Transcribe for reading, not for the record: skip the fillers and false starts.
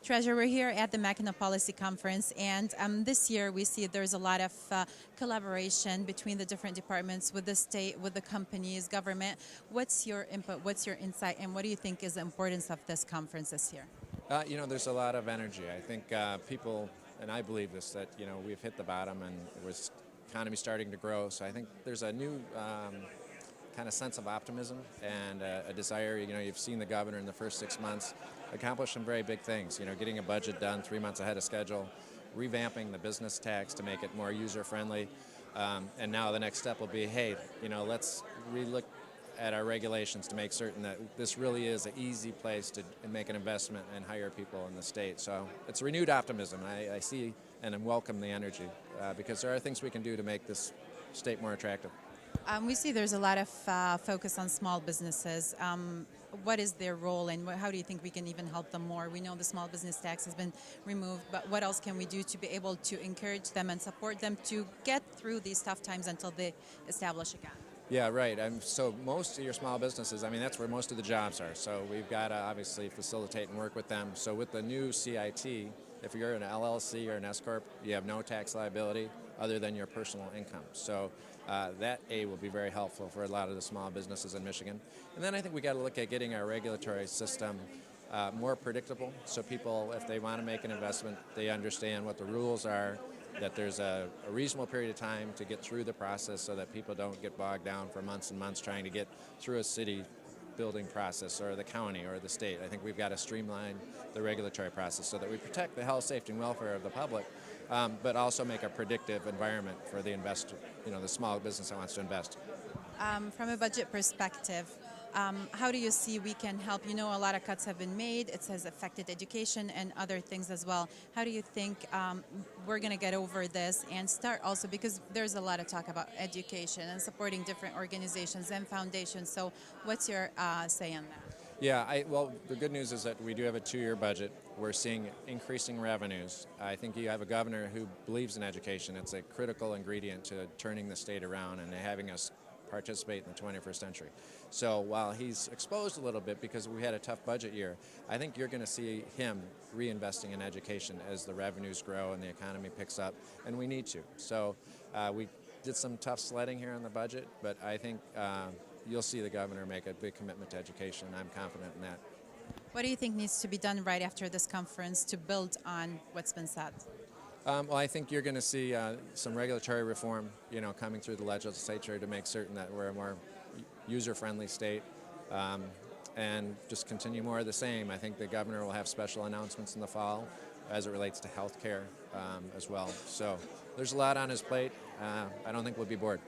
Treasurer, we're here at the Mackinac Policy Conference, and this year we see there's a lot of collaboration between the different departments with the state, with the companies, government. What's your input, what's your insight, and what do you think is the importance of this conference this year? There's a lot of energy. I think people, and I believe this, that, we've hit the bottom and the economy starting to grow. So I think there's a new kind of sense of optimism and a desire. You've seen the governor in the first 6 months accomplish some very big things. Getting a budget done 3 months ahead of schedule, revamping the business tax to make it more user-friendly. And now the next step will be, hey, let's relook at our regulations to make certain that this really is an easy place to make an investment and hire people in the state. So it's renewed optimism. I see and welcome the energy because there are things we can do to make this state more attractive. We see there's a lot of focus on small businesses. What is their role, and how do you think we can even help them more? We know the small business tax has been removed, but what else can we do to be able to encourage them and support them to get through these tough times until they establish again? Yeah, right. So most of your small businesses, that's where most of the jobs are. So we've got to obviously facilitate and work with them. So with the new CIT, if you're an LLC or an S-Corp, you have no tax liability other than your personal income. So that will be very helpful for a lot of the small businesses in Michigan. And then I think we got to look at getting our regulatory system more predictable, so people, if they want to make an investment, they understand what the rules are, that there's a reasonable period of time to get through the process so that people don't get bogged down for months and months trying to get through a city building process or the county or the state. I think we've got to streamline the regulatory process so that we protect the health, safety, and welfare of the public, but also make a predictive environment for the investor, the small business that wants to invest. From a budget perspective, how do you see we can help? A lot of cuts have been made. It has affected education and other things as well. How do you think we're going to get over this and start also, because there's a lot of talk about education and supporting different organizations and foundations. So what's your say on that? Yeah, well, the good news is that we do have a 2-year budget. We're seeing increasing revenues. I think you have a governor who believes in education. It's a critical ingredient to turning the state around and having us participate in the 21st century. So while he's exposed a little bit because we had a tough budget year, I think you're going to see him reinvesting in education as the revenues grow and the economy picks up, and we need to. So we did some tough sledding here on the budget, but I think you'll see the governor make a big commitment to education. I'm confident in that. What do you think needs to be done right after this conference to build on what's been said? Well, I think you're going to see some regulatory reform, coming through the legislature to make certain that we're a more user-friendly state, and just continue more of the same. I think the governor will have special announcements in the fall as it relates to health care as well. So there's a lot on his plate. I don't think we'll be bored.